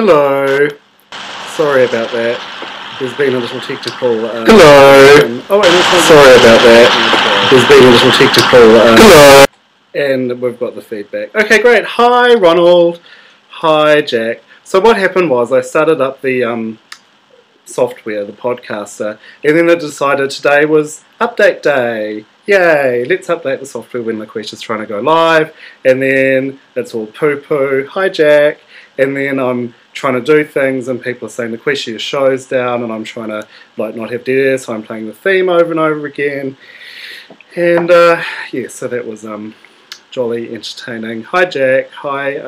Hello. Sorry about that. There's been a little technical... Hello. Oh, and Sorry about that. There's been a little technical... Hello. And we've got the feedback. Okay, great. Hi, Ronald. Hi, Jack. So what happened was I started up the software, the podcaster, and then I decided today was update day. Yay, let's update the software when the question's trying to go live. And then it's all poo-poo. Hi, Jack. And then I'm trying to do things and people are saying the question your show's down and I'm trying to not have dead air, so I'm playing the theme over and over again. And yeah, so that was jolly entertaining. Hi, Jack. Hi,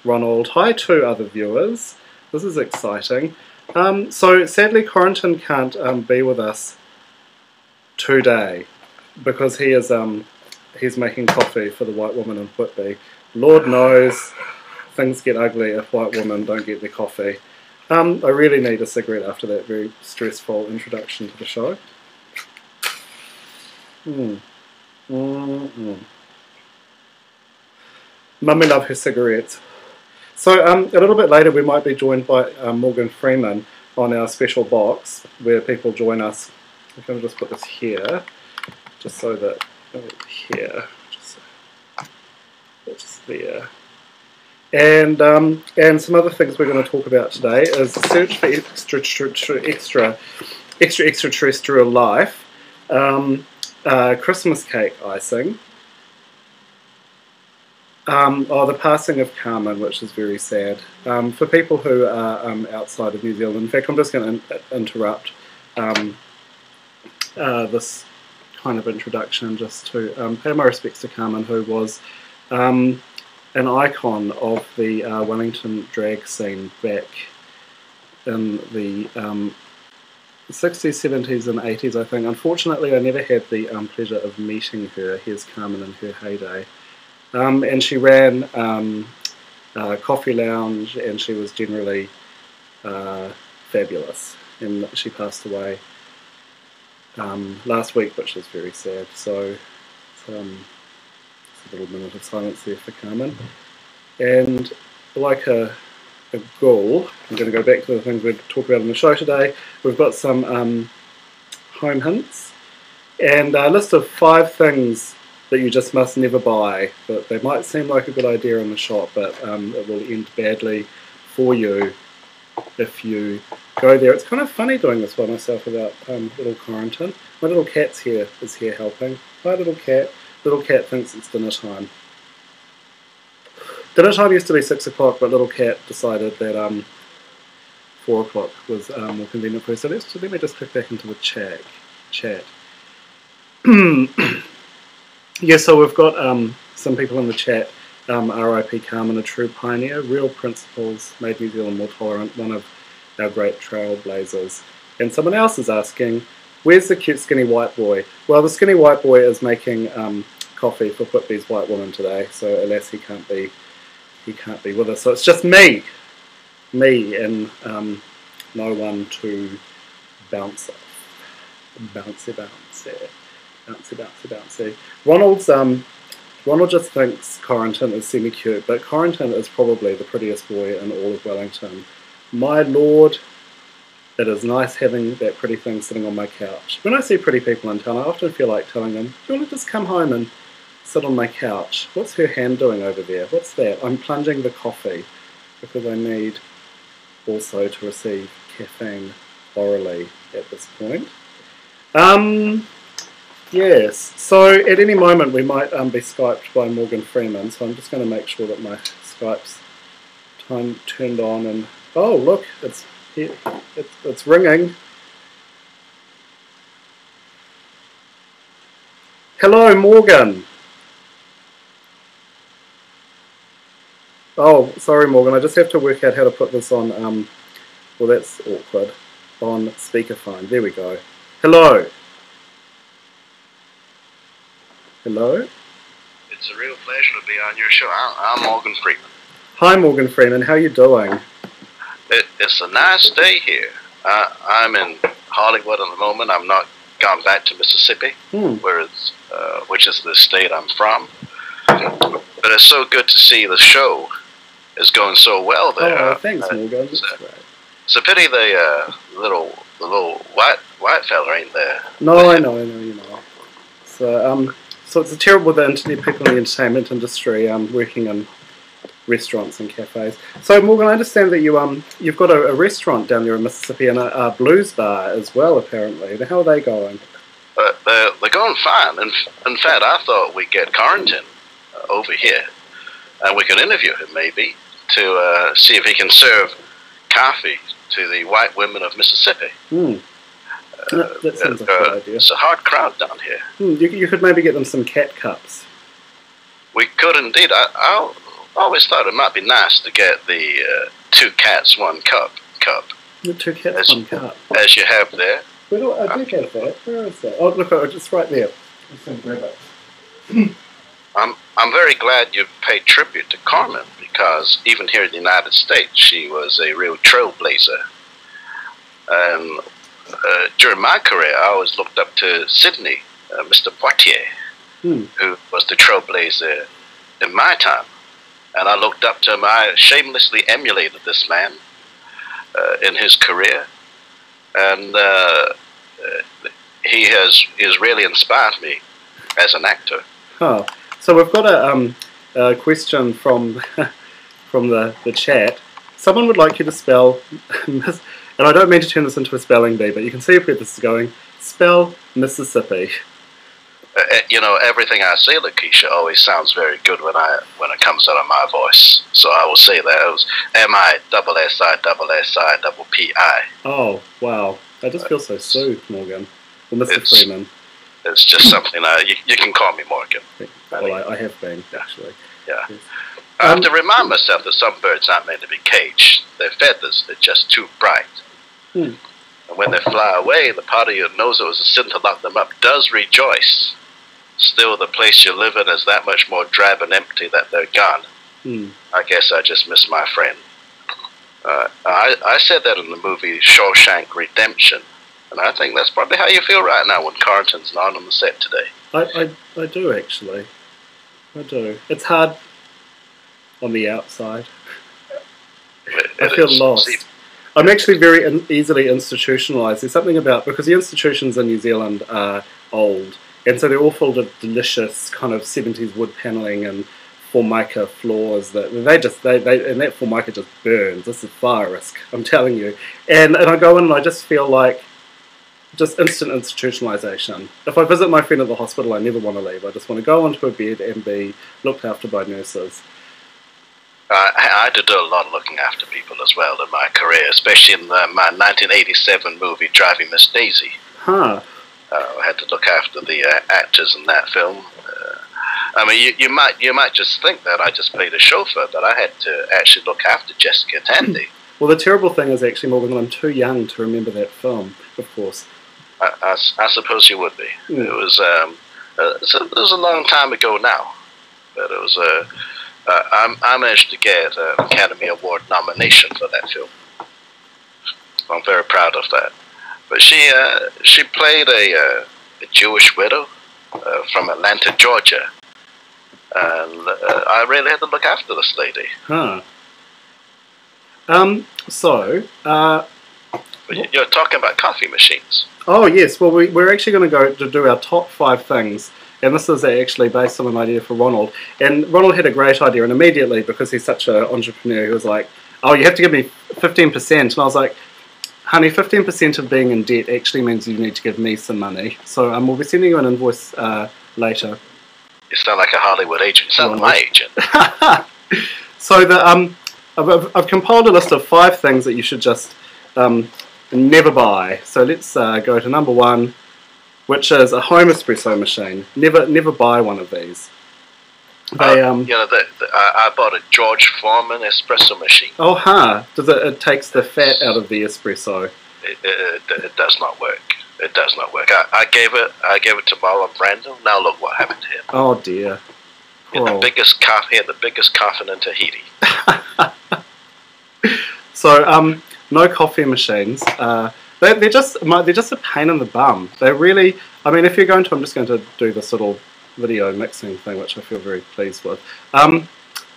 Ronald. Hi, 2 other viewers. This is exciting. So sadly Corentin can't be with us today because he is he's making coffee for the white woman in Whitby. Lord knows things get ugly if white women don't get their coffee. I really need a cigarette after that very stressful introduction to the show. Mummy love her cigarettes. So a little bit later we might be joined by Morgan Freeman on our special box where people join us. I'm going to just put this here, just so that, here, just that's there. And some other things we're going to talk about today is the search for extraterrestrial life, Christmas cake icing, the passing of Carmen, which is very sad. For people who are outside of New Zealand, in fact I'm just going to interrupt this kind of introduction just to pay my respects to Carmen, who was an icon of the Wellington drag scene back in the 60s, 70s and 80s, I think. Unfortunately, I never had the pleasure of meeting her. Here's Carmen in her heyday. And she ran Coffee Lounge, and she was generally fabulous. And she passed away last week, which is very sad. So a little minute of silence there for Carmen. And like a goal, I'm going to go back to the things we'll talk about on the show today. We've got some home hints and a list of 5 things that you just must never buy. But they might seem like a good idea in the shop, but it will end badly for you if you go there. It's kind of funny doing this by myself without little Corentin. My little cat's here, is here helping. Hi, little cat. Little cat thinks it's dinner time. Dinner time used to be 6 o'clock, but little cat decided that 4 o'clock was more convenient for her. So let me just click back into the chat. Yeah, so we've got some people in the chat. R.I.P. Carmen, a true pioneer. Real principles made New Zealand more tolerant. One of our great trailblazers. And someone else is asking, where's the cute skinny white boy? Well, the skinny white boy is making coffee for Whitby's white woman today, so alas he can't be with us. So it's just me and no one to bounce off. Bouncy. Ronald just thinks Corentin is semi-cute, but Corentin is probably the prettiest boy in all of Wellington. My lord, it is nice having that pretty thing sitting on my couch. When I see pretty people in town, I often feel like telling them, do you want to just come home and sit on my couch? What's her hand doing over there? What's that? I'm plunging the coffee because I need also to receive caffeine orally at this point. Yes, so at any moment we might be Skyped by Morgan Freeman, so I'm just going to make sure that my Skype's turned on and... Oh, look, it's ringing. Hello, Morgan. Oh, sorry, Morgan. I just have to work out how to put this on. Well, that's awkward. On speakerphone. There we go. Hello. Hello. It's a real pleasure to be on your show. I'm Morgan Freeman. Hi, Morgan Freeman. How are you doing? It's a nice day here. I'm in Hollywood at the moment. I'm not gone back to Mississippi, which is the state I'm from. But it's so good to see the show is going so well there. Oh, thanks, Morgan. That's great. It's a pity the little white fella ain't there. No, I know, you know. So it's terrible that people in the entertainment industry working in restaurants and cafes. So Morgan, I understand that you've got a restaurant down there in Mississippi and a blues bar as well, apparently. How are they going? They're going fine. In fact, I thought we'd get Carrington over here, and we could interview him maybe to see if he can serve coffee to the white women of Mississippi. That sounds like a good idea. It's a hard crowd down here. You could maybe get them some cat cups. We could indeed. I always thought it might be nice to get the 2 cats, 1 cup. The 2 cats, 1 cup. As you have there. I do have that. Where is that? Oh, look, it's right there. Let's go grab it. I'm very glad you paid tribute to Carmen, because even here in the United States, she was a real trailblazer. And during my career, I always looked up to Sydney, Mr. Poitier, who was the trailblazer in my time. And I looked up to him. I shamelessly emulated this man in his career. And he has really inspired me as an actor. Oh, so we've got a question from the chat. Someone would like you to spell, and I don't mean to turn this into a spelling bee, but you can see where this is going. Spell Mississippi. You know, everything I say, Lakeisha, always sounds very good when it comes out of my voice. So I will say that. It was MISSI-PPI. Oh, wow. I just feel so soothed, Morgan. Well, Mr. Freeman. It's just something, you can call me Morgan. Well, I have been, actually. Yeah. Yes. I have to remind myself that some birds aren't meant to be caged. Their feathers are just too bright. And when they fly away, the part of your nose that was a sin to lock them up does rejoice. Still, the place you live in is that much more drab and empty that they're gone. I guess I just miss my friend. I said that in the movie Shawshank Redemption, and I think that's probably how you feel right now when Carrington's not on the set today. I do, actually. I do. It's hard on the outside. I feel lost. I'm actually very easily institutionalised. There's something about, because the institutions in New Zealand are old, and so they're all full of delicious kind of 70s wood panelling and Formica floors that and that Formica just burns. This is fire risk, I'm telling you. And I go in and I just feel like just instant institutionalisation. If I visit my friend at the hospital, I never want to leave. I just want to go onto a bed and be looked after by nurses. I had to do a lot of looking after people as well in my career, especially in my 1987 movie Driving Miss Daisy. I had to look after the actors in that film. I mean, you might just think that I just played a chauffeur, but I had to actually look after Jessica Tandy. Well, the terrible thing is actually, Morgan, I'm too young to remember that film, of course. I suppose you would be. It was a long time ago now, but it was I managed to get an Academy Award nomination for that film. I'm very proud of that. But she played a Jewish widow from Atlanta, Georgia, and I really had to look after this lady. You're talking about coffee machines. Oh yes. Well, we're actually going to go to do our top 5 things. And this is actually based on an idea for Ronald. And Ronald had a great idea, and immediately, because he's such an entrepreneur, he was like, oh, you have to give me 15%. And I was like, honey, 15% of being in debt actually means you need to give me some money. So we'll be sending you an invoice later. You sound like a Hollywood agent. You sound like my agent. So I've compiled a list of 5 things that you should just never buy. So let's go to number 1. Which is a home espresso machine. Never buy one of these. They, I bought a George Foreman espresso machine. Oh, it takes the fat out of the espresso. It does not work. It does not work. I gave it to Marlon Brando. Now look what happened to him. Oh dear. He had the biggest coffin in Tahiti. So no coffee machines. They're just a pain in the bum. They're really, I mean, if you're going to, I'm just going to do this little video mixing thing, which I feel very pleased with.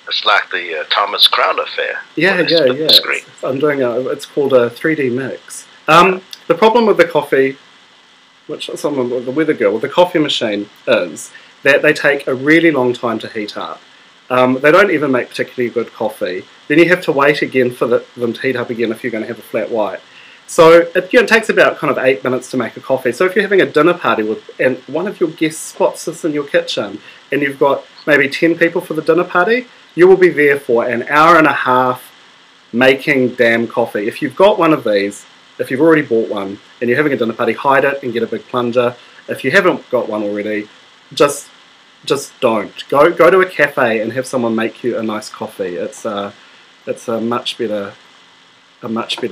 It's like the Thomas Crown affair. Yeah. I'm doing it's called a 3D mix. The problem with the coffee, which someone with the weather girl, with the coffee machine is that they take a really long time to heat up. They don't even make particularly good coffee. Then you have to wait again for them to heat up again if you're going to have a flat white. So it takes about kind of 8 minutes to make a coffee. So if you're having a dinner party and one of your guests spots this in your kitchen and you've got maybe 10 people for the dinner party, you will be there for an hour and a half making damn coffee. If you've got one of these, if you've already bought one and you're having a dinner party, hide it and get a big plunger. If you haven't got one already, just don't. Go to a cafe and have someone make you a nice coffee. It's a much better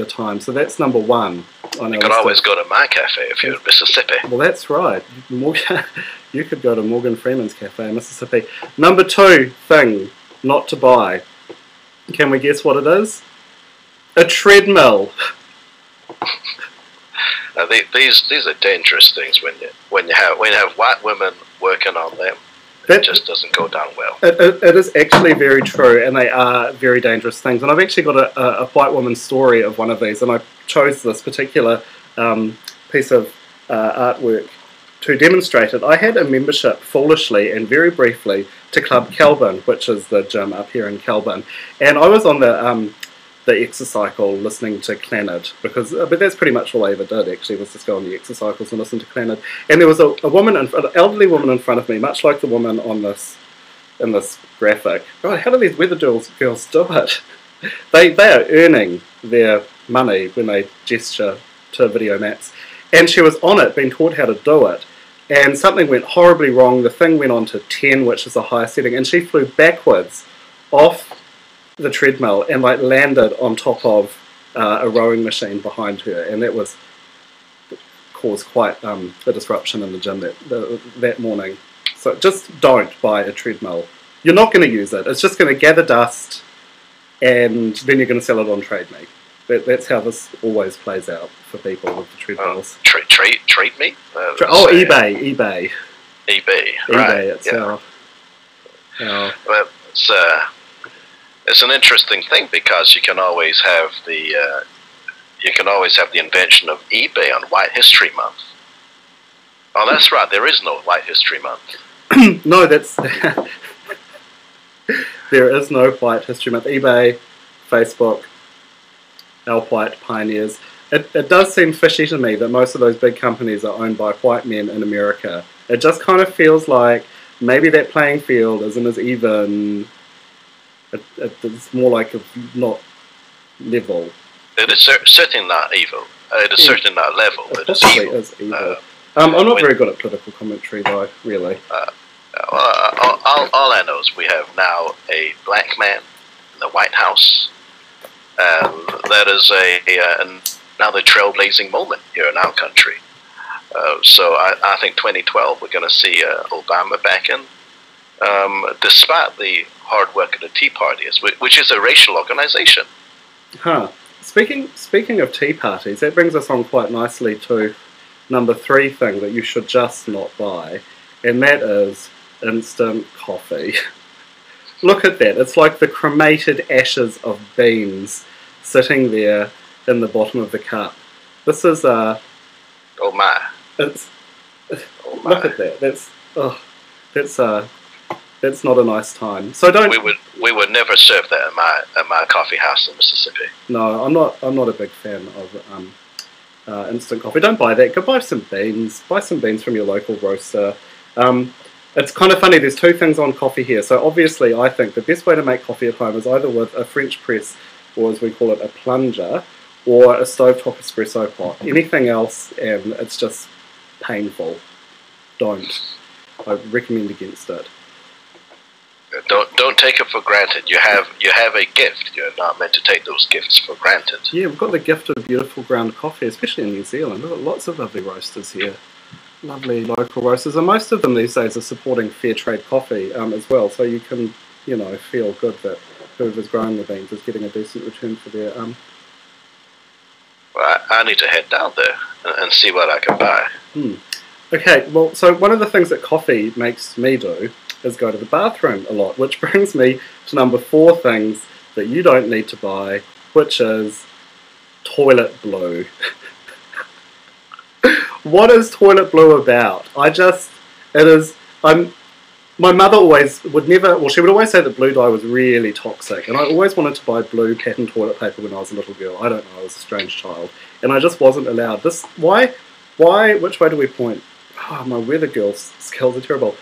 time. So that's number one. You could always go to my cafe if you're in Mississippi. Well, that's right. You could go to Morgan Freeman's cafe in Mississippi. Number two thing not to buy. Can we guess what it is? A treadmill. These are dangerous things when you have white women working on them. It just doesn't go down well. It is actually very true, and they are very dangerous things. And I've actually got a white woman's story of one of these, and I chose this particular piece of artwork to demonstrate it. I had a membership, foolishly and very briefly, to Club Kelvin, which is the gym up here in Kelvin, and I was on the exercycle listening to Clannad, but that's pretty much all I ever did actually, was just go on the exercycles and listen to Clannad. And there was an elderly woman in front of me, much like the woman in this graphic. God, how do these weather girls do it? They are earning their money when they gesture to video mats. And she was on it, being taught how to do it, and something went horribly wrong. The thing went on to 10, which is a higher setting, and she flew backwards off the treadmill and landed on top of a rowing machine behind her, and that caused quite a disruption in the gym that morning. So just don't buy a treadmill. You're not going to use it. It's just going to gather dust, and then you're going to sell it on Trade Me. That's how this always plays out for people with the treadmills. Trade Me? eBay. eBay, right. eBay itself. Yeah. Well, it's an interesting thing because you can always have the invention of eBay on White History Month. Oh, that's right. There is no White History Month. No, there is no White History Month. eBay, Facebook, our white pioneers. It does seem fishy to me that most of those big companies are owned by white men in America. It just kind of feels like maybe that playing field isn't as even. It's more like not level. It is certainly not evil. It is certainly not level. It is evil. I'm not very good at political commentary, though, really. All I know is we have now a black man in the White House. That is another trailblazing moment here in our country. So I think 2012 we're going to see Obama back in. Despite the hard work of the Tea Party, which is a racial organization. Huh. Speaking of tea parties, that brings us on quite nicely to number 3 thing that you should just not buy, and that is instant coffee. Look at that. It's like the cremated ashes of beans sitting there in the bottom of the cup. This is oh my. Oh my. Look at that. That's not a nice time. So don't. We would never serve that at my coffee house in Mississippi. No, I'm not a big fan of instant coffee. Don't buy that. Go buy some beans. Buy some beans from your local roaster. It's kind of funny. There's 2 things on coffee here. So obviously, I think the best way to make coffee at home is either with a French press, or as we call it, a plunger, or a stovetop espresso pot. Anything else, and it's just painful. Don't. I recommend against it. Don't take it for granted. You have a gift. You're not meant to take those gifts for granted. Yeah, we've got the gift of beautiful ground coffee, especially in New Zealand. We've got lots of lovely roasters here. Lovely local roasters, and most of them these days are supporting fair trade coffee as well. So you can, feel good that whoever's growing the beans is getting a decent return for their. Well, I need to head down there and see what I can buy. Okay, well, so one of the things that coffee makes me do is go to the bathroom a lot, which brings me to number 4 things that you don't need to buy, which is toilet blue. What is toilet blue about? My mother always would never, well, she would always say that blue dye was really toxic, and I always wanted to buy blue pattern toilet paper when I was a little girl. I don't know, I was a strange child, and I just wasn't allowed. Why, which way do we point? Oh, my weather girl skills are terrible.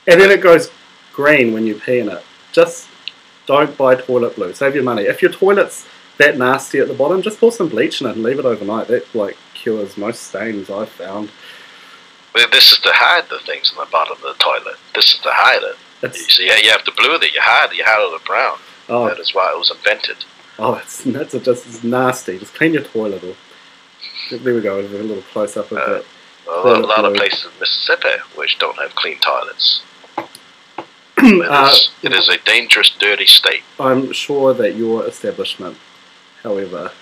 And then it goes green when you pee in it. Just don't buy toilet blue, save your money. If your toilet's that nasty at the bottom, just pour some bleach in it and leave it overnight. That cures most stains I've found. Well, this is to hide the things in the bottom of the toilet. This is to hide it. So you have the blue that you hide it the brown. Oh. That is why it was invented. Oh, it's nasty. Just clean your toilet. There we go, a little close-up of it. Well, a lot of places in Mississippi which don't have clean toilets. It is a dangerous, dirty state. I'm sure that your establishment, however,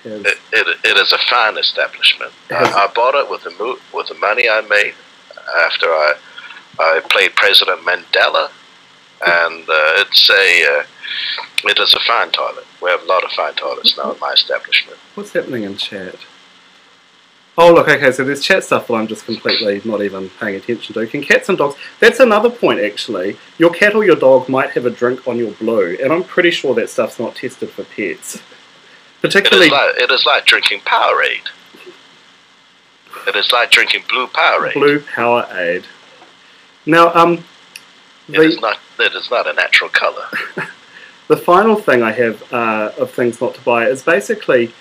it is a fine establishment. I bought it with the money I made after I played President Mandela, and it is a fine toilet. We have a lot of fine toilets now in my establishment. What's happening in chat? Oh, look, okay, so there's chat stuff that I'm just completely not even paying attention to. Can cats and dogs... That's another point, actually. Your cat or your dog might have a drink on your blue, and I'm pretty sure that stuff's not tested for pets. Particularly... It is like drinking Powerade. It is like drinking blue Powerade. Blue Powerade. Now, it is not a natural colour. The final thing I have of things not to buy is basically...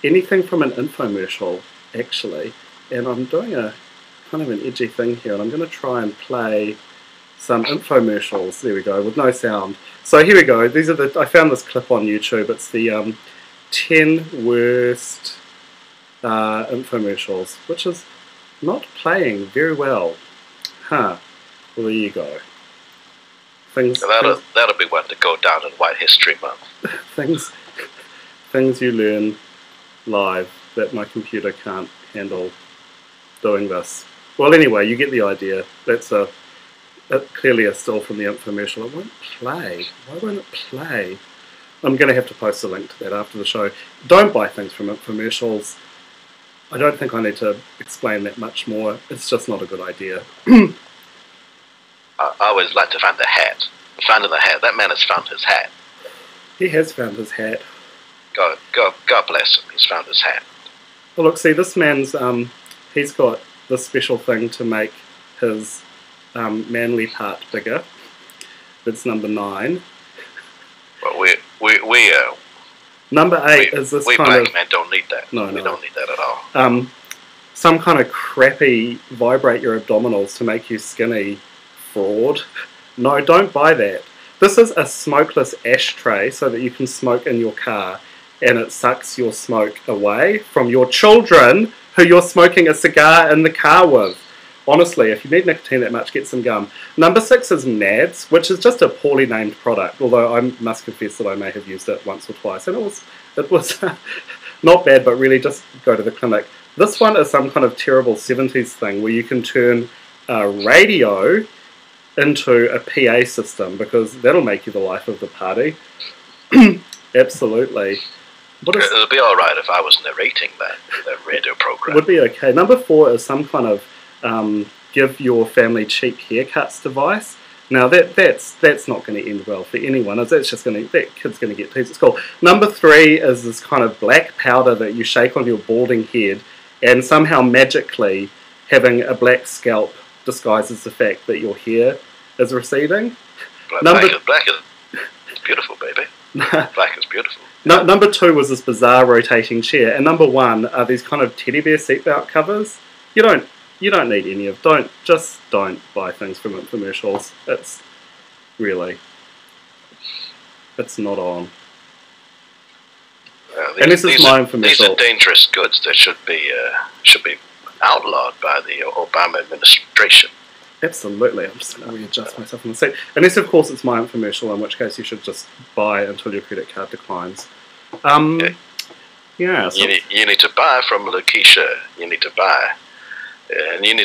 anything from an infomercial, actually. And I'm doing a kind of an edgy thing here, and I'm going to try and play some infomercials. There we go, with no sound. So here we go. These are I found this clip on YouTube. It's the 10 worst infomercials, which is not playing very well. Huh. Well, there you go. That'll be one to go down in White History Month. Things you learn live that my computer can't handle doing this. Well, anyway, you get the idea. That's clearly a still from the infomercial. It won't play. Why won't it play? I'm going to have to post a link to that after the show. Don't buy things from infomercials. I don't think I need to explain that much more. It's just not a good idea. I always like to find the hat. Finding the hat. That man has found his hat. He has found his hat. God bless him. He's found his hat. Well, look, see, this man's, he's got this special thing to make his manly part bigger. It's number 9. Well, we number 8 is this we kind black of... men don't need that. No, we don't need that at all. Some kind of crappy vibrate your abdominals to make you skinny fraud. No, don't buy that. This is a smokeless ashtray so that you can smoke in your car, and it sucks your smoke away from your children who you're smoking a cigar in the car with. Honestly, if you need nicotine that much, get some gum. Number 6 is Nads, which is just a poorly named product, although I must confess that I may have used it once or twice, and it was not bad, but really just go to the clinic. This one is some kind of terrible 70s thing where you can turn a radio into a PA system, because that'll make you the life of the party. Absolutely. It'll be alright if I was narrating that radio program. Would be okay. Number 4 is some kind of give your family cheap haircuts device. Now that's not going to end well for anyone. That's just that kid's going to get teased at school. Number 3 is this kind of black powder that you shake on your balding head, and somehow magically having a black scalp disguises the fact that your hair is receding. Black is beautiful, baby. Black is beautiful. Number 2 was this bizarre rotating chair, and number 1 are these kind of teddy bear seatbelt covers. You don't need any of. Don't buy things from infomercials. It's not on. And this is my infomercial. These are dangerous goods that should be outlawed by the Obama administration. Absolutely. I'm just going to readjust myself on the seat. Unless, of course, it's my infomercial, in which case you should just buy until your credit card declines. Okay. Yeah. So you need to buy from Lakeisha. You need to buy And you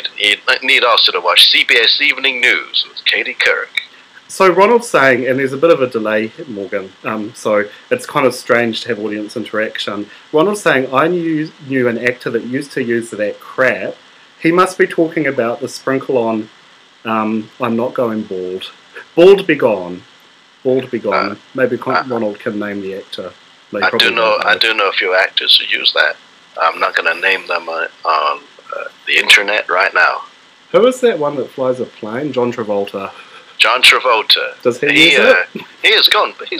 need also to watch CBS Evening News with Katie Couric. So Ronald's saying, and there's a bit of a delay, Morgan, so it's kind of strange to have audience interaction. Ronald's saying, I knew an actor that used to use that crap. He must be talking about the sprinkle on, I'm not going bald. Bald be gone. Bald be gone. Maybe Ronald can name the actor. I do know a few actors who use that. I'm not going to name them on the internet right now. Who is that one that flies a plane? John Travolta. John Travolta. Does he use it? He's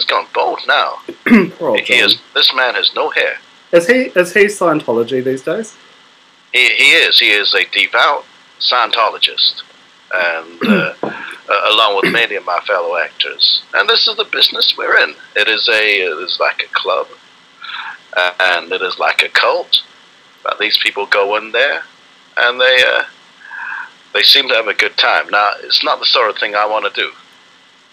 gone bald now. This man has no hair. Is he Scientology these days? He is a devout Scientologist, and along with many of my fellow actors. And this is the business we're in. It is like a club, and it is like a cult. But these people go in there, and they seem to have a good time. Now, it's not the sort of thing I want to do.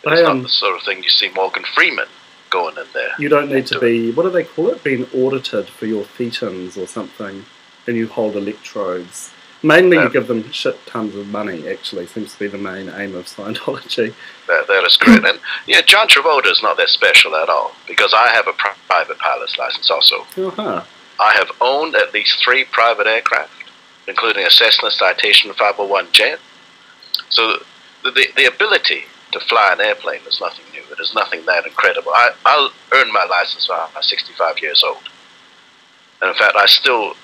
It's not the sort of thing you see Morgan Freeman going in there. You don't need to be, what do they call it, being audited for your thetans or something, and you hold electrodes. Mainly you give them shit tons of money, actually, seems to be the main aim of Scientology. That is great. And yeah, John Travolta is not that special at all, because I have a private pilot's license also. Uh-huh. I have owned at least 3 private aircraft, including a Cessna Citation 501 jet. So the ability to fly an airplane is nothing new. It is nothing that incredible. I earned my license when I was 65 years old. And in fact, I still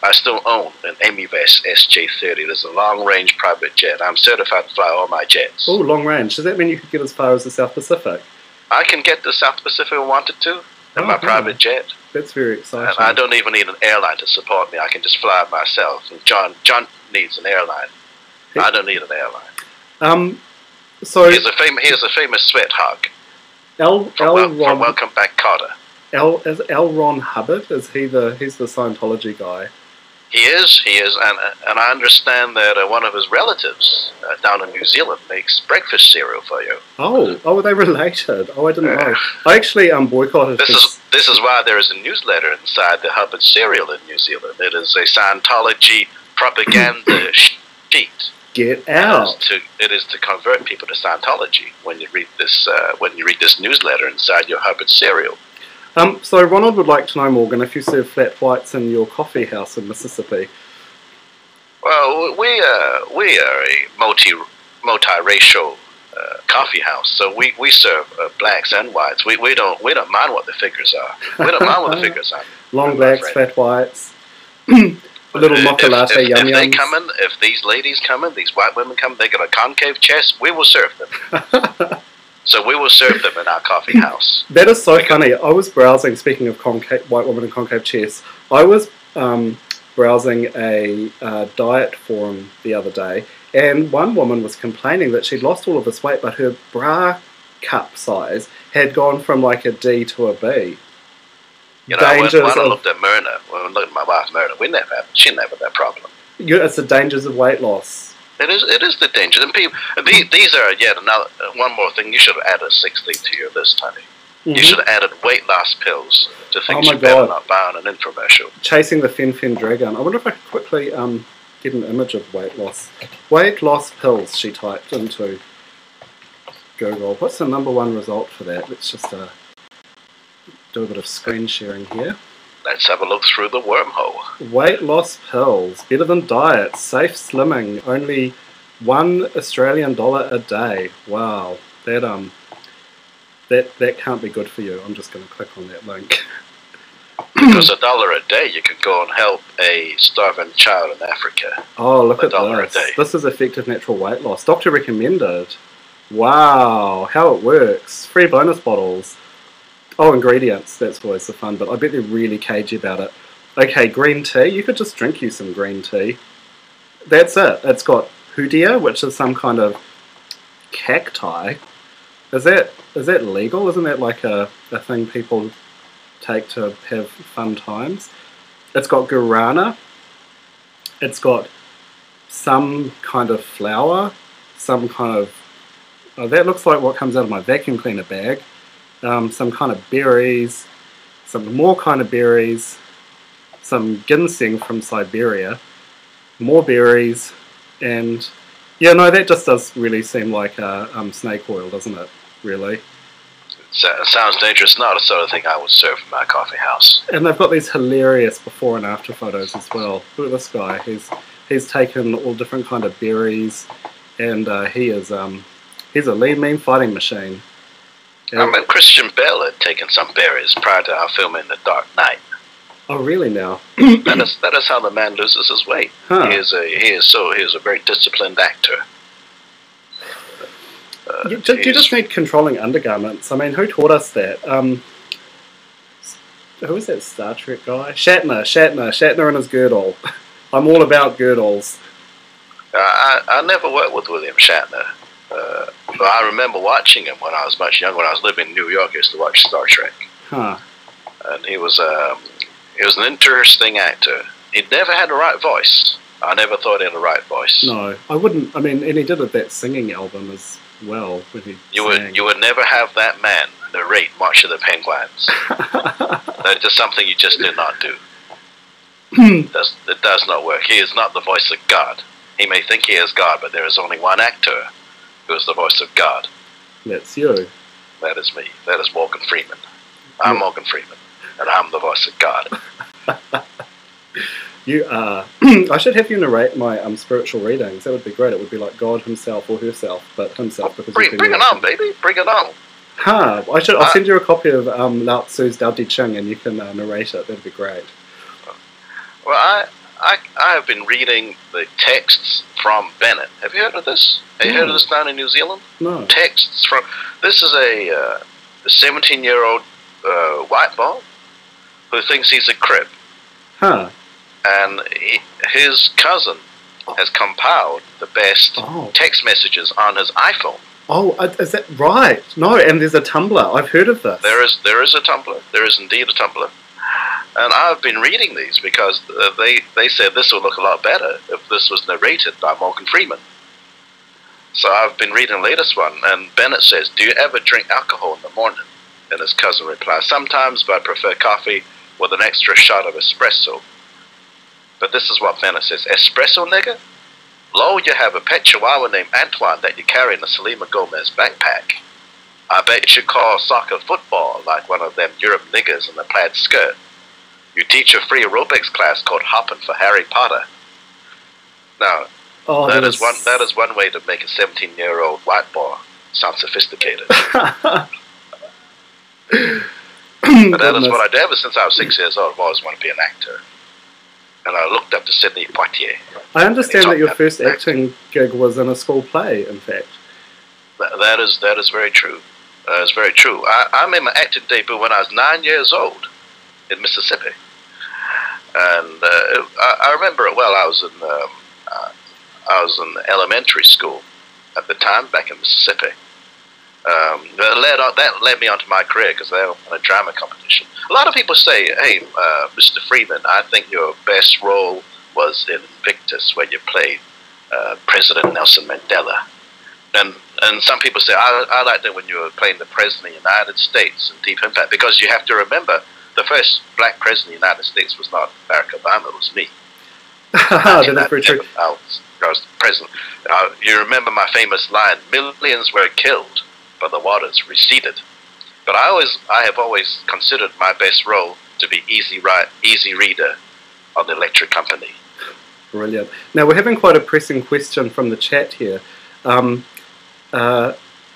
own an Amivest SJ30. There's a long-range private jet. I'm certified to fly all my jets. Oh, long range. Does that mean you could get as far as the South Pacific? I can get to the South Pacific if I wanted to in my private jet. That's very exciting. And I don't even need an airline to support me. I can just fly myself. And John needs an airline. I don't need an airline. So he has a famous sweat hug from Welcome Back, Kotter. Is L. Ron Hubbard? He's the Scientology guy? He is, and I understand that one of his relatives down in New Zealand makes breakfast cereal for you. Oh, are they related? Oh, I didn't know. I actually boycotted. This is why there is a newsletter inside the Hubbard cereal in New Zealand. It is a Scientology propaganda sheet. Get out! It is to convert people to Scientology when you read this newsletter inside your Hubbard cereal. So Ronald would like to know, Morgan, if you serve flat whites in your coffee house in Mississippi. Well, we are a multiracial coffee house, so we serve blacks and whites. We don't mind what the figures are. We don't mind what the figures are. Long blacks, flat whites, little mocha latte, yum yums. If these ladies come in, these white women come in, they got a concave chest, we will serve them. So we will serve them in our coffee house. That is so funny. I was browsing, speaking of white women and concave chests, I was browsing a diet forum the other day, and one woman was complaining that she'd lost all of this weight, but her bra cup size had gone from like a D to a B. You know, when I looked at Myrna, when I looked at my wife Myrna, she never had that problem. It's the dangers of weight loss. It is the danger. And people, these are yet another, one more thing. You should have added a 6th thing to your list, honey. Mm-hmm. You should have added weight loss pills to things you better not buy on an infomercial. Chasing the Fen Dragon. I wonder if I could quickly get an image of weight loss. Weight loss pills, she typed into Google. What's the #1 result for that? Let's just do a bit of screen sharing here. Let's have a look through the wormhole. Weight loss pills, better than diet, safe slimming, only $1 Australian a day. Wow, that can't be good for you. I'm just going to click on that link. Because $1 a day, you can go and help a starving child in Africa. Oh, look at this. This is effective natural weight loss. Doctor recommended. Wow, how it works. Free bonus bottles. Oh, ingredients, that's always the fun, but I bet they're really cagey about it. Okay, green tea, you could just drink you some green tea. That's it. It's got hoodia, which is some kind of cacti. Is that legal? Isn't that like a thing people take to have fun times? It's got guarana. It's got some kind of flour, some kind of... Oh, that looks like what comes out of my vacuum cleaner bag. Some kind of berries, some more kind of berries, some ginseng from Siberia, more berries, And yeah, no, that just does really seem like snake oil, doesn't it? Really. Sounds dangerous. Not the sort of thing I would serve in my coffee house. And they've got these hilarious before and after photos as well. Look at this guy. He's taken all different kind of berries, and he's a lean, mean fighting machine. I remember Christian Bale had taken some berries prior to our filming The Dark Knight. Oh, really? Now that is how the man loses his weight. Huh. He is a very disciplined actor. You just need controlling undergarments. I mean, who taught us that? Who was that Star Trek guy? Shatner and his girdle. I'm all about girdles. I never worked with William Shatner. But I remember watching him when I was much younger. When I was living in New York, I used to watch Star Trek. Huh. And he was an interesting actor. He never had the right voice. I never thought he had the right voice. No, I wouldn't. I mean, and he did that singing album as well. When he you would never have that man narrate March of the Penguins. That's just something you just do not do. It does not work. He is not the voice of God. He may think he is God, but there is only one actor who is the voice of God. That's you. That is me. That is Morgan Freeman. I'm Morgan Freeman, and I'm the voice of God. You are. I should have you narrate my spiritual readings. That would be great. It would be like God himself or herself, but himself. Because bring it on, baby. Bring it on. Huh. I'll send you a copy of Lao Tzu's Tao Te Ching, and you can narrate it. That'd be great. Well, I have been reading the texts from Bennett. Have you heard of this? Have you heard of this down in New Zealand? No. Texts from... This is a 17-year-old white boy who thinks he's a Crip. Huh. And his cousin has compiled the best text messages on his iPhone. Oh, is that right? No, and there's a Tumblr. I've heard of this. There is a Tumblr. There is indeed a Tumblr. And I've been reading these because they said this would look a lot better if this was narrated by Morgan Freeman. So I've been reading the latest one, and Bennett says, "Do you ever drink alcohol in the morning?" And his cousin replies, "Sometimes, but I prefer coffee with an extra shot of espresso." But this is what Bennett says: "Espresso, nigga? Lo, you have a pet chihuahua named Antoine that you carry in a Selima Gomez backpack. I bet you call soccer football like one of them Europe niggers in a plaid skirt. You teach a free aerobics class called Hoppin' for Harry Potter." Now, that is one way to make a 17-year-old white boy sound sophisticated. But that is what I did ever since I was 6 years old. I've always wanted to be an actor. And I looked up to Sidney Poitier. I understand that your first acting gig was in a school play, in fact. That is very true. It's very true. I made my acting debut when I was 9 years old in Mississippi. And I remember it well. I was in elementary school at the time back in Mississippi. That led me onto my career because they were in a drama competition. A lot of people say, "Hey, Mr. Freeman, I think your best role was in Invictus, where you played President Nelson Mandela." And some people say, I liked it when you were playing the President of the United States in Deep Impact, because you have to remember, the first black president of the United States was not Barack Obama, it was me. That's very true. I was the president. You remember my famous line, "Millions were killed, but the waters receded." But I have always considered my best role to be Easy Reader on the Electric Company. Brilliant. Now, we're having quite a pressing question from the chat here.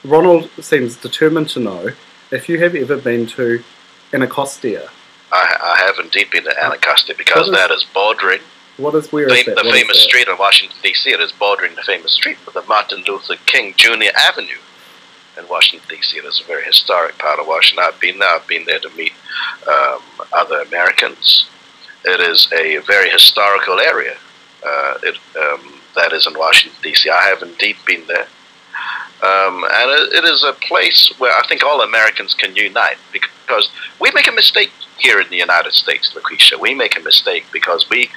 Ronald seems determined to know if you have ever been to Anacostia. I have indeed been to Anacostia, because that is bordering. Where is that? The famous street in Washington, D.C. It is bordering the famous street with the Martin Luther King Jr. Avenue in Washington, D.C. It is a very historic part of Washington. I've been there. I've been there to meet other Americans. It is a very historical area. That is in Washington, D.C. I have indeed been there. And it is a place where I think all Americans can unite, because we make a mistake here in the United States, LaQuisha. We make a mistake because we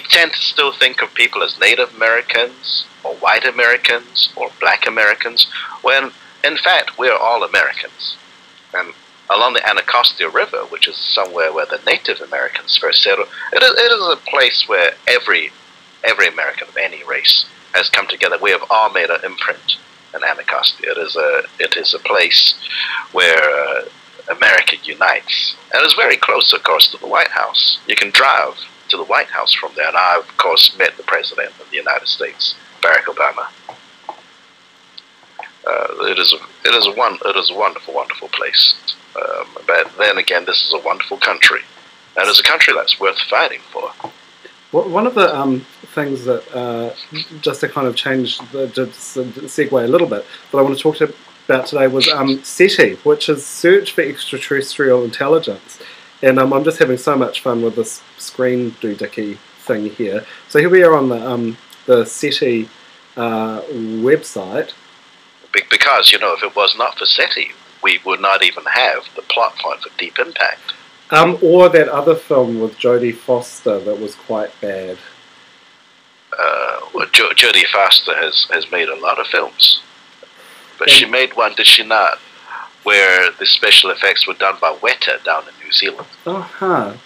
tend to still think of people as Native Americans or white Americans or black Americans, when in fact we're all Americans. And along the Anacostia River, which is somewhere where the Native Americans first settled, it is a place where every American of any race has come together. We have all made an imprint in Anacostia. It is a place where America unites, and it's very close, of course, to the White House. You can drive to the White House from there, and I, of course, met the President of the United States, Barack Obama. It is a wonderful, wonderful place. But then again, this is a wonderful country, and it's a country that's worth fighting for. Well, one of the things that, just to kind of change, just segue a little bit, that I want to talk about today was SETI, which is Search for Extraterrestrial Intelligence. And I'm just having so much fun with this screen doohickey thing here. So here we are on the SETI website. Because, you know, if it was not for SETI, we would not even have the plot point for Deep Impact. Or that other film with Jodie Foster that was quite bad. Well, Jodie Foster has made a lot of films. But she made one, did she not, where the special effects were done by Weta down in New Zealand.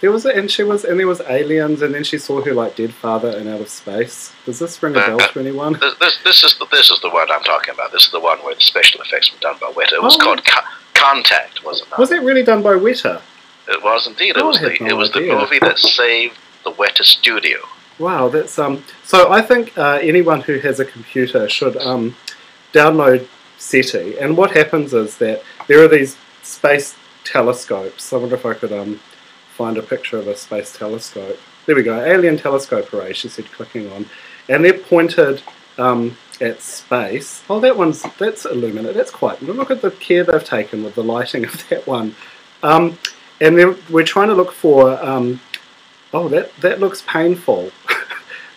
There was there was aliens, and then she saw her like dead father in outer space. Does this ring a bell to anyone? This is the one I'm talking about. This is the one where the special effects were done by Weta. It was called Contact, wasn't it? Was it really done by Weta? It was indeed. It was the movie that saved the Weta studio. Wow, that's So I think anyone who has a computer should download SETI, and what happens is that there are these space telescopes. I wonder if I could find a picture of a space telescope. There we go, alien telescope array, she said, clicking on. And they're pointed at space. Oh, that's illuminated. That's quite, look at the care they've taken with the lighting of that one. And we're trying to look for, oh, that looks painful.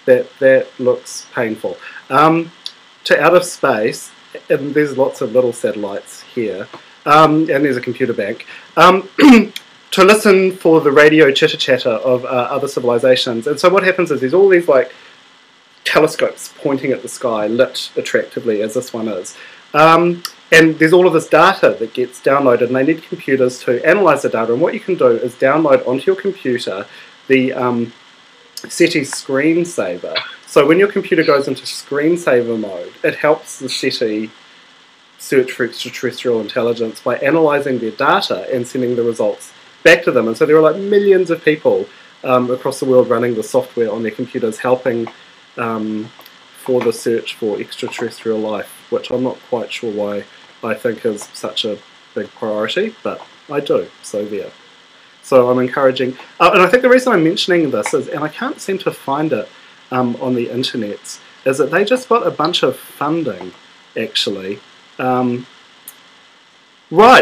that looks painful. To outer space, and there's lots of little satellites here, and there's a computer bank, to listen for the radio chitter-chatter of other civilizations. And so what happens is there's all these like telescopes pointing at the sky, lit attractively, as this one is. And there's all of this data that gets downloaded, and they need computers to analyze the data. And what you can do is download onto your computer the SETI screensaver. So when your computer goes into screensaver mode, it helps the SETI search for extraterrestrial intelligence by analysing their data and sending the results back to them. And so there are like millions of people across the world running the software on their computers, helping for the search for extraterrestrial life, which I'm not quite sure why I think is such a big priority, but I do, so there. So I'm encouraging, and I think the reason I'm mentioning this is, and I can't seem to find it on the internet, is that they just got a bunch of funding, actually. Right,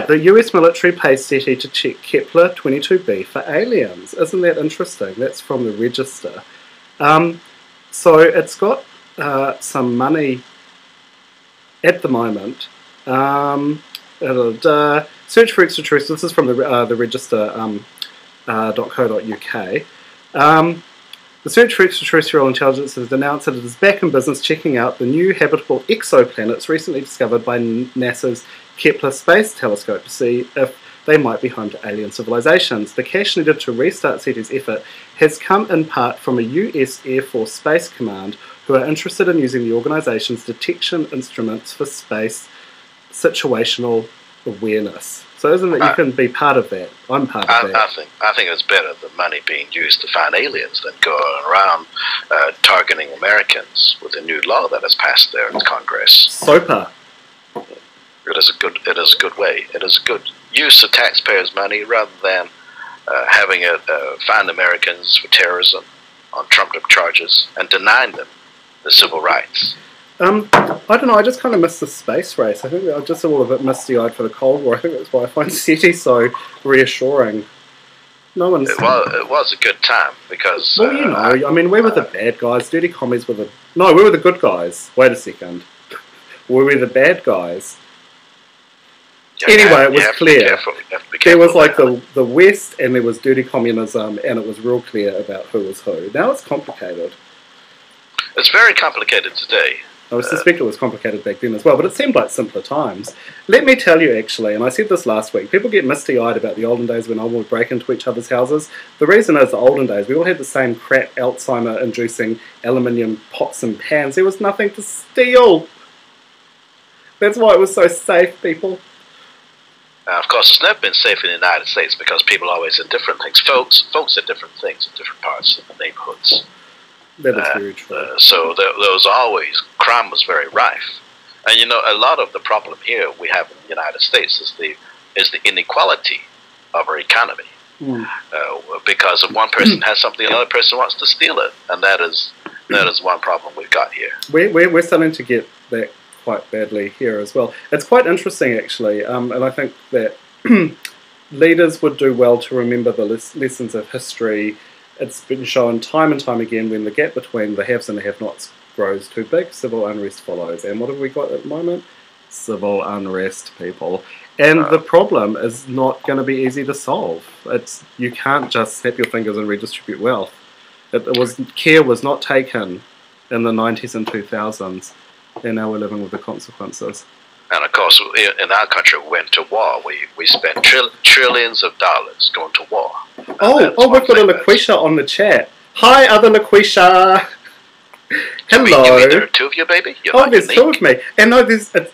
the US military pays SETI to check Kepler 22b for aliens. Isn't that interesting? That's from the Register. So it's got some money at the moment. Search for extraterrestrials. This is from the register.co.uk. The Search for Extraterrestrial Intelligence has announced that it is back in business checking out the new habitable exoplanets recently discovered by NASA's Kepler Space Telescope to see if they might be home to alien civilizations. The cash needed to restart SETI's effort has come in part from a US Air Force Space Command who are interested in using the organization's detection instruments for space situational awareness. So isn't it you can be part of that? I'm part of that. I think it's better the money being used to find aliens than going around targeting Americans with a new law that has passed there in Congress. SOPA. It is a good way. It is a good use of taxpayers' money rather than having it find Americans for terrorism on trumped-up charges and denying them the civil rights. I don't know, I just kind of miss the space race. I think I'm just a little bit misty-eyed for the Cold War. I think that's why I find SETI so reassuring. No one's... It was a good time because... Well, you know, I mean, we were the bad guys. Dirty commies were the... No, we were the good guys. Wait a second. We were the bad guys. Anyway, it was clear. There was like the West and there was dirty communism, and it was real clear about who was who. Now it's complicated. It's very complicated today. I suspect it was complicated back then as well, but it seemed like simpler times. Let me tell you, actually, and I said this last week, people get misty-eyed about the olden days when I would break into each other's houses. The reason is the olden days, we all had the same crap Alzheimer-inducing aluminium pots and pans. There was nothing to steal. That's why it was so safe, people. Of course, it's never been safe in the United States because people are always in different things. Folks are different things in different parts of the neighborhoods. That is very true. So there was always, crime was very rife. And you know, a lot of the problem here we have in the United States is the inequality of our economy. Because if one person has something, another person wants to steal it. And that is one problem we've got here. We're starting to get that quite badly here as well. It's quite interesting, actually, and I think that leaders would do well to remember the lessons of history. It's been shown time and time again when the gap between the haves and the have-nots grows too big, civil unrest follows. And what have we got at the moment? Civil unrest, people. And the problem is not going to be easy to solve. You can't just snap your fingers and redistribute wealth. Care was not taken in the 90s and 2000s. And now we're living with the consequences. And of course, in our country, we went to war. We spent trillions of dollars going to war. We've got a LaQuisha on the chat. Hi, other LaQuisha. Hello. You mean there are two of you, baby? There's two of me. And no, there's... that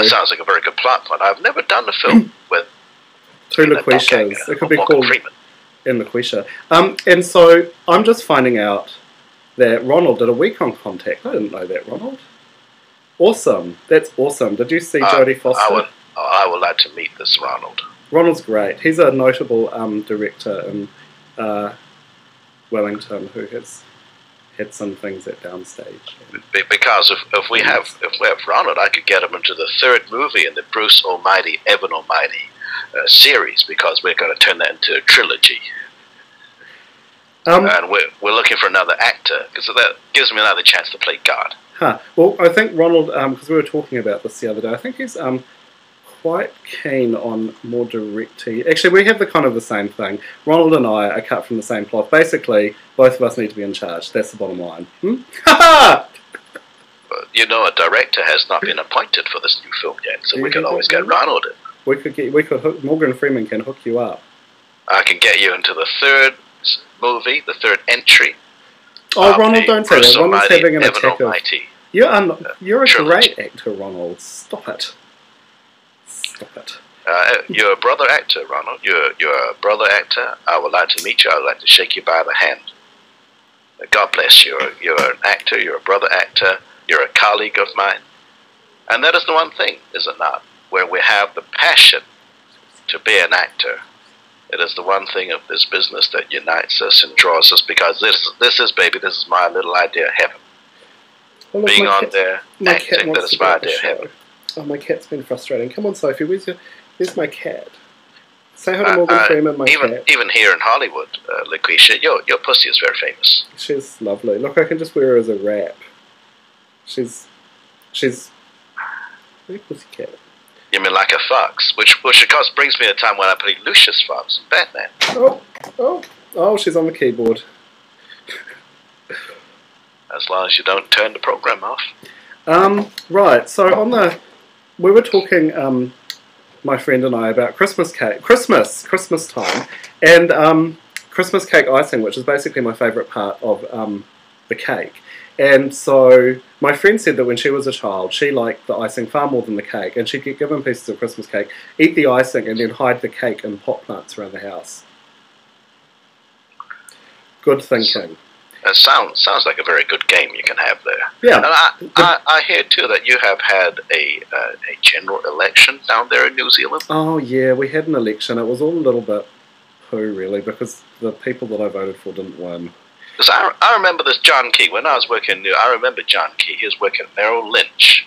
sounds like a very good plot point. I've never done a film with two LaQuishas. It could be called in LaQuisha. And so I'm just finding out that Ronald did a week on Contact. I didn't know that, Ronald. Awesome. That's awesome. Did you see Jodie Foster? I would like to meet this Ronald. Ronald's great. He's a notable director in Wellington who has had some things at Downstage. Because if we have Ronald, I could get him into the third movie in the Bruce Almighty, Evan Almighty series, because we're going to turn that into a trilogy. And we're looking for another actor, because that gives me another chance to play God. Well, I think Ronald, because we were talking about this the other day, I think he's quite keen on more direct TV. Actually, we have the same thing. Ronald and I are cut from the same cloth. Basically, both of us need to be in charge. That's the bottom line. You know, a director has not been appointed for this new film yet, so we can always get Ronald in. Morgan Freeman can hook you up. I can get you into the third movie, the third entry. Ronald, don't say that. Ronald's having an attack of... You're a trilogy. great actor, Ronald. Stop it. You're a brother actor, Ronald. You're a brother actor. I would like to meet you. I would like to shake you by the hand. God bless you. You're an actor. You're a brother actor. You're a colleague of mine. And that is the one thing, is it not? Where we have the passion to be an actor. It is the one thing of this business that unites us and draws us, because this is my little idea of heaven. Well, being on there, acting, that is my idea of heaven. Oh, my cat's been frustrating. Come on, Sophie, where's my cat? Say hi to Morgan Freeman, cat. Even here in Hollywood, LaQuisha, your pussy is very famous. She's lovely. Look, I can just wear her as a wrap. She's very pussycat. You mean like a fox? Which of course brings me to a time when I played Lucius Fox in Batman. Oh, she's on the keyboard. As long as you don't turn the program off. Right, so we were talking, my friend and I, about Christmas time, and Christmas cake icing, which is basically my favourite part of the cake. And so my friend said that when she was a child, she liked the icing far more than the cake, and she'd get given pieces of Christmas cake, eat the icing, and then hide the cake in pot plants around the house. Good thinking. It sounds like a very good game you can have there. Yeah. And I hear too that you have had a general election down there in New Zealand. Oh yeah, we had an election. It was all a little bit poo really, because the people that I voted for didn't win. Because I remember this John Key, when I was working, I remember John Key, he was working at Merrill Lynch,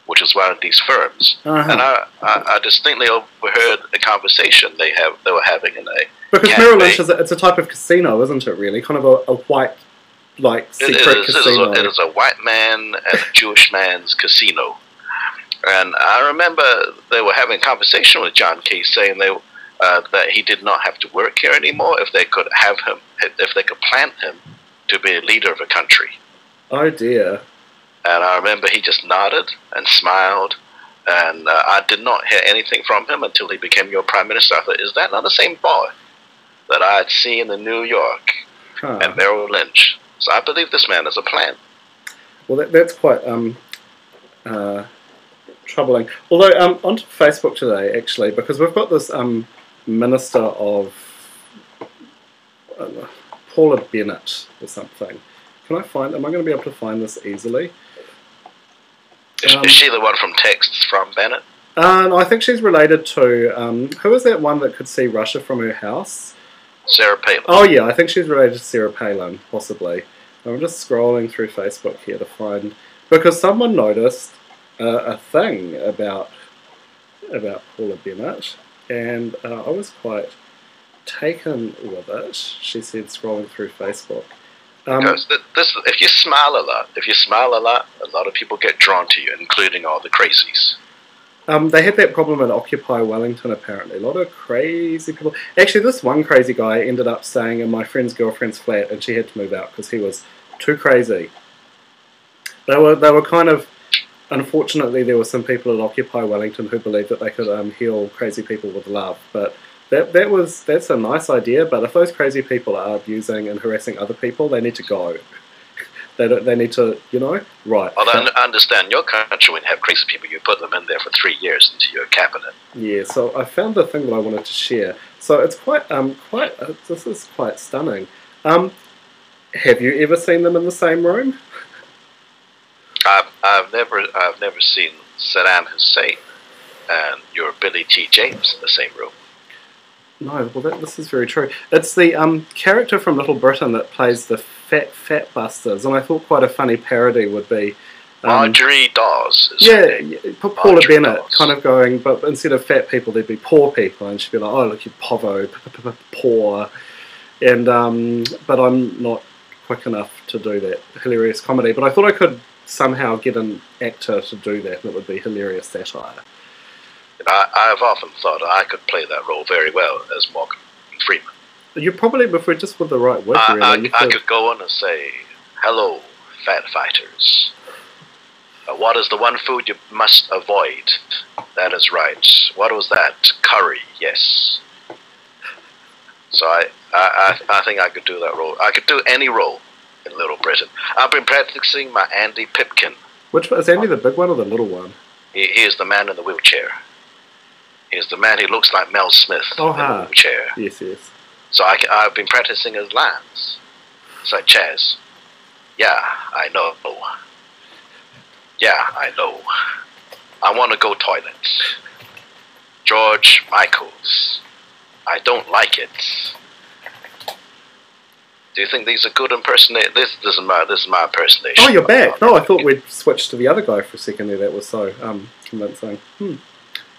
which is one of these firms. And I distinctly overheard the conversation they were having in a Because cafe. Merrill Lynch it's a type of casino, isn't it really? Kind of a white, secret casino. It is a white man and a Jewish man's casino. And I remember they were having a conversation with John Key saying that he did not have to work here anymore if they could have him, if they could plant him to be a leader of a country. Oh dear. And I remember he just nodded and smiled, and I did not hear anything from him until he became your prime minister. I thought, is that not the same boy that I had seen in New York and Merrill Lynch? So I believe this man has a plan. Well, that's quite troubling. Although, onto Facebook today, actually, because we've got this Minister of Paula Bennett or something. Am I going to be able to find this easily? Is she the one from Texts from Bennett? No, I think she's related to, who is that one that could see Russia from her house? Sarah Palin. Oh yeah, I think she's related to Sarah Palin, possibly. I'm just scrolling through Facebook here to find, because someone noticed a thing about Paula Bennett, and I was quite taken with it, she said, scrolling through Facebook. Because if you smile a lot, a lot of people get drawn to you, including all the crazies. They had that problem at Occupy Wellington, apparently. A lot of crazy people. Actually, this one crazy guy ended up staying in my friend's girlfriend's flat, and she had to move out because he was too crazy. They were kind of... Unfortunately, there were some people at Occupy Wellington who believed that they could heal crazy people with love, but that's a nice idea. But if those crazy people are abusing and harassing other people, they need to go. They need to, right. Well, I understand your country when you have crazy people, you put them in there for 3 years into your cabinet. Yeah, so I found the thing that I wanted to share. So it's this is quite stunning. Have you ever seen them in the same room? I've never seen Saddam Hussein and your Billy T. James in the same room. No, well this is very true. It's the character from Little Britain that plays the Fat Busters, and I thought quite a funny parody would be... Marjorie Dawes. Paula Bennett kind of going, but instead of fat people, there'd be poor people, and she'd be like, oh, look, you povo, poor. And, but I'm not quick enough to do that hilarious comedy, but I thought I could somehow get an actor to do that, and it would be hilarious satire. I've often thought I could play that role very well as Morgan Freeman. You probably, before just with the right wig, really. I could go on and say, hello, fat fighters. What is the one food you must avoid? That is right. What was that? Curry, yes. So I think I could do that role. I could do any role in Little Britain. I've been practicing my Andy Pipkin. Which one? Is Andy the big one or the little one? He is the man in the wheelchair. He is the man who looks like Mel Smith in the wheelchair. Yes, yes. So I've been practicing his lines. It's like, Chaz, yeah, I know. Yeah, I know. I want to go toilet. George Michaels, I don't like it. Do you think these are good impersonations? This is my impersonation. Oh, you're back. No, I thought we'd switched to the other guy for a second there. That was so convincing.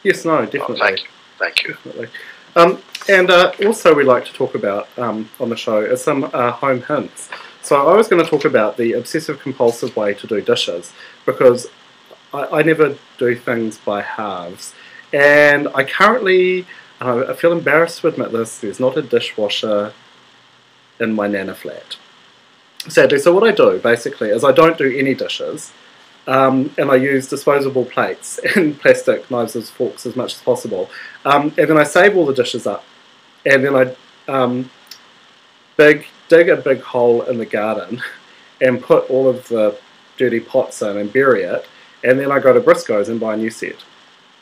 Yes, no, definitely. Oh, thank you. Definitely. And also we like to talk about on the show is some home hints. So I was going to talk about the obsessive-compulsive way to do dishes, because I never do things by halves. And I currently, I feel embarrassed to admit this, there's not a dishwasher in my nana flat. Sadly, so what I do, basically, is I don't do any dishes, and I use disposable plates and plastic knives and forks as much as possible. And then I save all the dishes up, and then I dig a big hole in the garden and put all of the dirty pots in and bury it, and then I go to Briscoe's and buy a new set.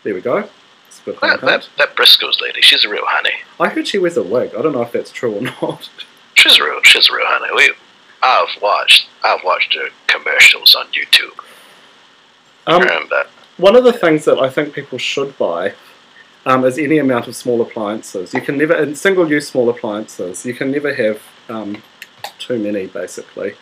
There we go. It's a good that Briscoe's lady, she's a real honey. I heard she wears a wig. I don't know if that's true or not. She's a real honey. I've watched her commercials on YouTube. One of the things that I think people should buy is any amount of small appliances. You can never, in single-use small appliances, you can never have too many, basically.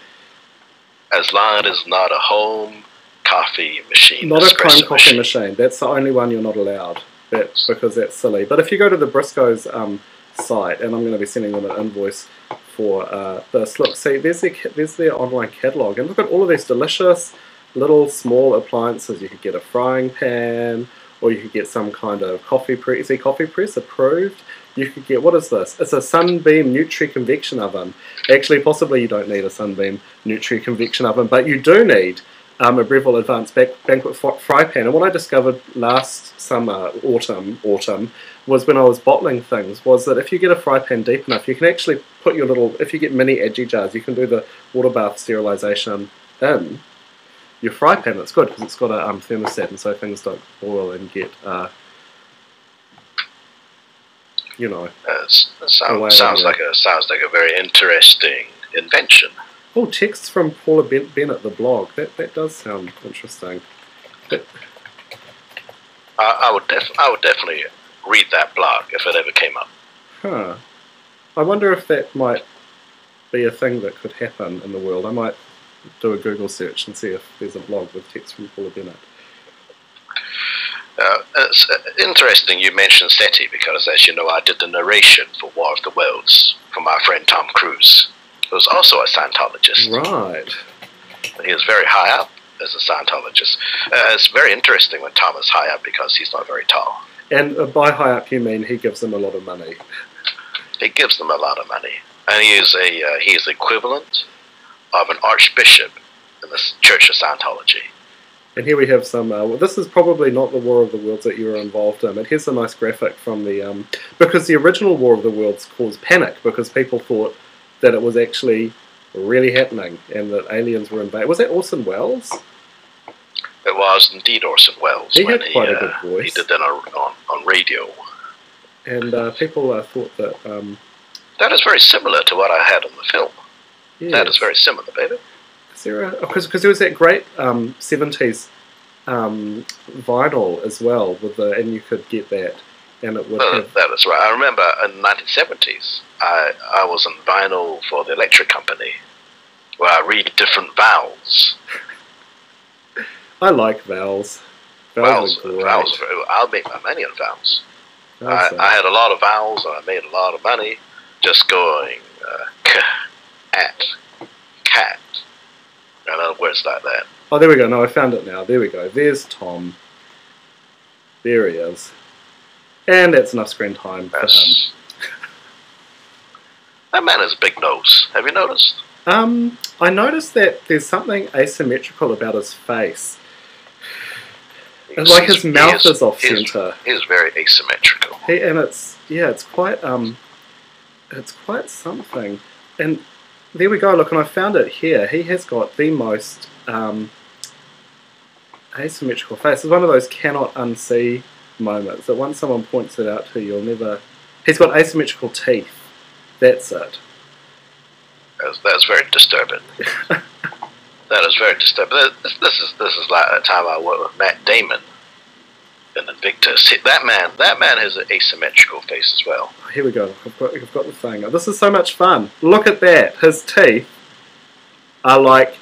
As long as it's not a home coffee machine. Not a home coffee machine. That's the only one you're not allowed. Because that's silly. But if you go to the Briscoe's site, and I'm going to be sending them an invoice for this. Look, see, there's their online catalogue, and look at all of these delicious little small appliances. You could get a frying pan, or you could get some kind of coffee press. See, coffee press approved. you could get, what is this? It's a sunbeam nutri-convection oven. Actually, possibly you don't need a sunbeam nutri-convection oven, but you do need a Breville Advanced Banquet fry pan. And what I discovered last summer, autumn, was when I was bottling things, was that if you get a fry pan deep enough, you can actually put your little, if you get mini Edgy jars, you can do the water bath sterilisation in your fry pan. It's good because it's got a thermostat, and so things don't boil and get, you know. Sounds like a very interesting invention. Oh, texts from Paula Bennett, the blog. That does sound interesting. I would definitely read that blog if it ever came up. Huh. I wonder if that might be a thing that could happen in the world. I might do a Google search and see if there's a blog with text from Paula Bennett. It's interesting you mentioned SETI because, as you know, I did the narration for War of the Worlds for my friend Tom Cruise, who was also a Scientologist. Right. He is very high up as a Scientologist. It's very interesting when Tom is high up because he's not very tall. And by high up you mean he gives them a lot of money? He gives them a lot of money. And he is equivalent of an archbishop in the Church of Scientology. And here we have some, this is probably not the War of the Worlds that you were involved in. And here's a nice graphic from the, because the original War of the Worlds caused panic because people thought that it was actually really happening and that aliens were invading. Was that Orson Welles? It was indeed Orson Welles. He had quite a good voice. He did that on radio. And people thought that... that is very similar to what I had on the film. Yes. That is very similar, baby. Is there because there was that great 70s vinyl as well, with and you could get that. And it would have... That is right. I remember in the 1970s, I was on vinyl for the electric company, where I read different vowels. I like vowels. Vowels are great. I'll make my money on vowels. I had a lot of vowels, and I made a lot of money just going at, cat, and other words like that. Oh, there we go. No, I found it now. There we go. There's Tom. There he is. And that's enough screen time for him. That man has a big nose. Have you noticed? I noticed that there's something asymmetrical about his face. It's like his mouth is off center. He's very asymmetrical. And it's quite something. And there we go. Look, and I found it here. He has got the most asymmetrical face. It's one of those cannot unsee moments that once someone points it out to you, you'll never... He's got asymmetrical teeth. That's it. That's very disturbing. That is very disturbing. This is like a time I worked with Matt Damon in Invictus. That man has an asymmetrical face as well. Here we go. I've got the thing. This is so much fun. Look at that. His teeth are like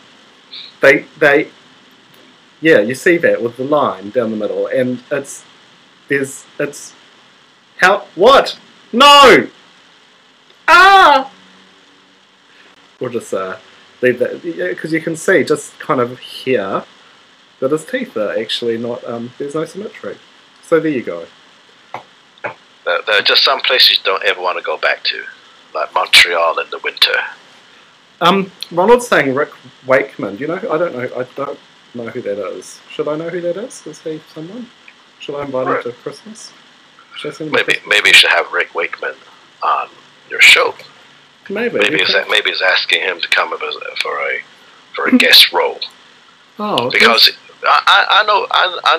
yeah, you see that with the line down the middle, and what? No! Ah! We'll just leave that, because you can see just kind of here that his teeth are actually not, there's no symmetry. So there you go. There are just some places you don't ever want to go back to, like Montreal in the winter. Ronald's saying Rick Wakeman. Do you know? I don't know who that is. Should I know who that is? Is he someone? Should I invite him to Christmas? Maybe you should have Rick Wakeman on your show. Maybe he's asking him to come up for a guest role. Oh, because I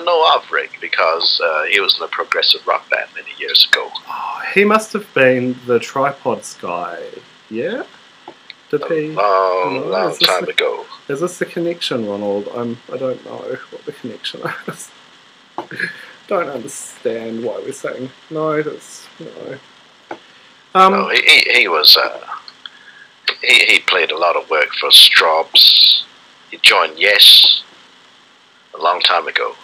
know of Rick because he was in a progressive rock band many years ago. Oh, he must have been the Tripods guy. Yeah. Did he? Long time ago. Is this the connection, Ronald? I don't know what the connection is. Don't understand why we're saying no. That's no. No, he was. He played a lot of work for Straubs. He joined Yes a long time ago.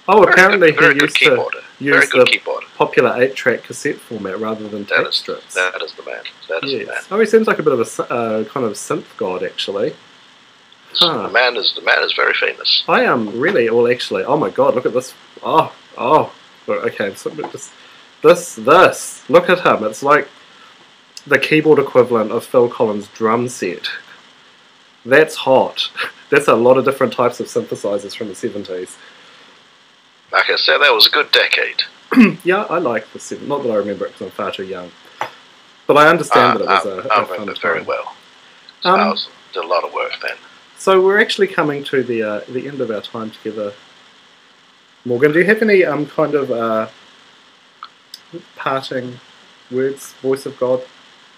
Oh, apparently he used to use the keyboarder. Popular 8-track cassette format rather than tape strips. That is the man. That is the man. Oh, he seems like a bit of a kind of synth god, actually. Huh. The man is very famous. I am really, well, actually. Oh my God! Look at this. Oh. Okay. So just This. Look at him. It's like the keyboard equivalent of Phil Collins' drum set. That's hot. That's a lot of different types of synthesizers from the 70s. Like I said, that was a good decade. Yeah, I like the 70s. Not that I remember it because I'm far too young. But I understand that it was I a fun remember time. very well. So I did a lot of work then. So we're actually coming to the end of our time together. Morgan, do you have any kind of parting words, voice of God,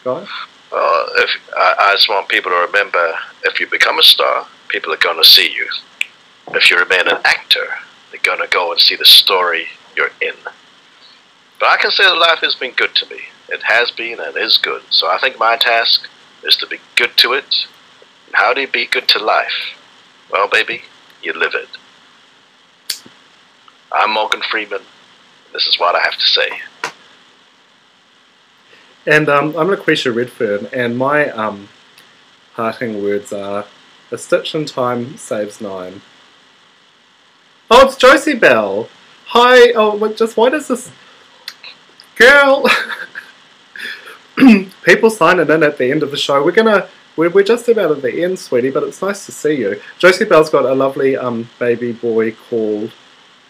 guy? I just want people to remember, if you become a star, people are going to see you. If you remain an actor, they're going to go and see the story you're in. But I can say that life has been good to me. It has been and is good. So I think my task is to be good to it. And how do you be good to life? Well, baby, you live it. I'm Morgan Freeman. This is what I have to say. And I'm LaQuisha Redfern, and my parting words are, a stitch in time saves 9. Oh, it's Josie Bell. Hi. Oh, look, why does this... Girl! People signing in at the end of the show. We're just about at the end, sweetie, but it's nice to see you. Josie Bell's got a lovely baby boy called...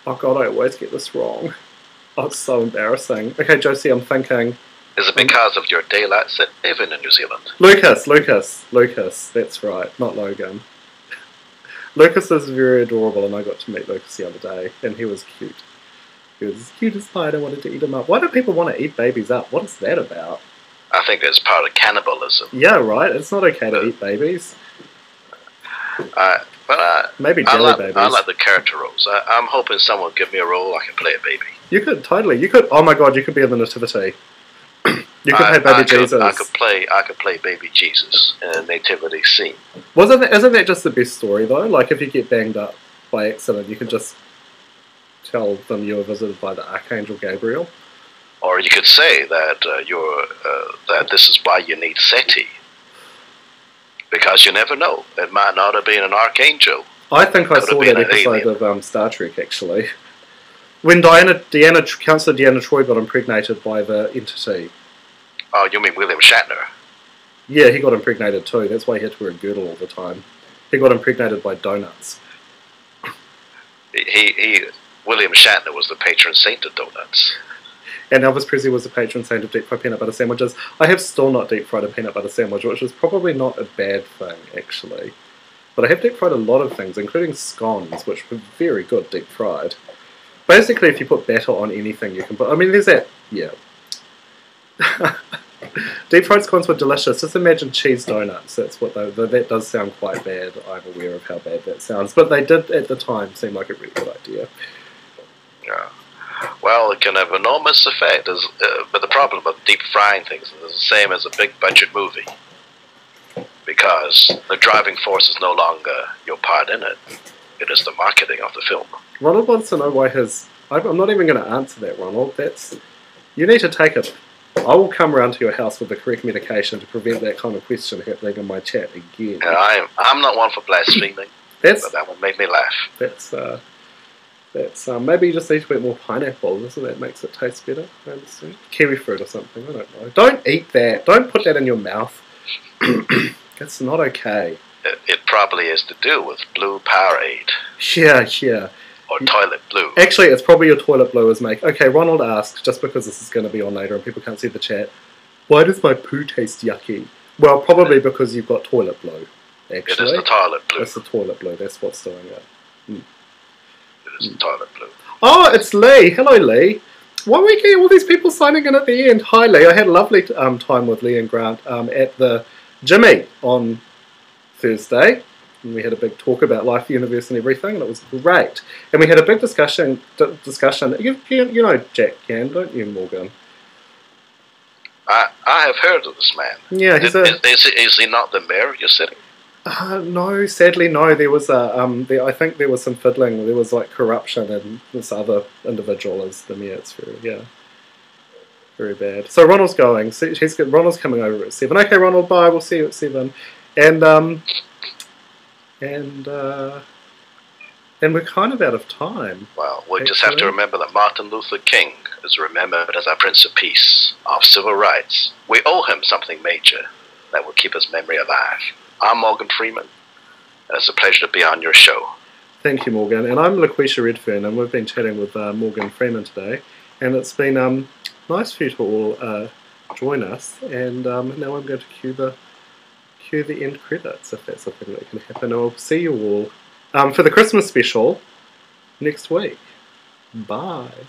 Oh God, I always get this wrong. Oh, it's so embarrassing. Okay, Josie, I'm thinking... Is it because of your daylight saving in New Zealand? Lucas, that's right, not Logan. Lucas is very adorable, and I got to meet Lucas the other day, and he was cute. He was as cute as pie, and I wanted to eat him up. Why do people want to eat babies up? What is that about? I think it's part of cannibalism. Yeah, right, it's not okay to eat babies. Maybe jelly babies. I like the character roles. I'm hoping someone will give me a role I can play a baby. You could, totally. Oh my God, you could be in the Nativity. You could play Baby Jesus. I could play Baby Jesus in a nativity scene. Isn't that just the best story though? Like if you get banged up by accident, you can just tell them you were visited by the Archangel Gabriel. Or you could say that that this is why you need SETI, because you never know. It might not have been an archangel. I think I saw that episode of Star Trek actually, when Councillor Deanna Troi got impregnated by the entity. Oh, you mean William Shatner? Yeah, he got impregnated too. That's why he had to wear a girdle all the time. He got impregnated by donuts. William Shatner was the patron saint of donuts. And Elvis Presley was the patron saint of deep fried peanut butter sandwiches. I have still not deep fried a peanut butter sandwich, which is probably not a bad thing, actually. But I have deep fried a lot of things, including scones, which were very good deep fried. Basically, if you put batter on anything, you can put... I mean, there's that... Yeah. Deep fried scones were delicious. Just imagine cheese donuts. That's what that does sound quite bad. I'm aware of how bad that sounds. But they did, at the time, seem like a really good idea. Yeah. Well, it can have enormous effect. But the problem with deep frying things is the same as a big budget movie. Because the driving force is no longer your part in it. It is the marketing of the film. Ronald wants to know why his... I'm not even going to answer that, Ronald. You need to take it. I will come round to your house with the correct medication to prevent that kind of question happening in my chat again. I'm not one for blaspheming, but that would make me laugh. Maybe you just need to eat more pineapple. Doesn't that makes it taste better? I understand. Kiwi fruit or something. I don't know. Don't eat that. Don't put that in your mouth. That's not okay. It probably is to do with blue Powerade. Yeah. Or toilet blue. Actually, it's probably your toilet blue is make. Okay, Ronald asks, just because this is going to be on later and people can't see the chat, why does my poo taste yucky? Well, probably because you've got toilet blue. Actually, it is the toilet blue. It's the toilet blue. That's what's doing it. It is the toilet blue. Oh, it's Lee. Hello, Lee. Why are we getting all these people signing in at the end? Hi, Lee. I had a lovely time with Lee and Grant at the Jimmy on Thursday. And we had a big talk about life, the universe, and everything, and it was great. And we had a big discussion. You know Jack Can, don't you, Morgan? I have heard of this man. Yeah, is he not the mayor of your city? No, sadly, no. There was I think there was some fiddling. There was like corruption, and this other individual is the mayor. It's very bad. So Ronald's going. Ronald's coming over at 7. Okay, Ronald, bye. We'll see you at 7. And And we're kind of out of time. Well, we just have to remember that Martin Luther King is remembered as our Prince of Peace, of civil rights. We owe him something major that will keep his memory alive. I'm Morgan Freeman, and it's a pleasure to be on your show. Thank you, Morgan. And I'm Laquisha Redfern, and we've been chatting with Morgan Freeman today. And it's been nice for you to all join us. And now I'm going to cue the end credits, if that's something that can happen. I'll see you all for the Christmas special next week. Bye.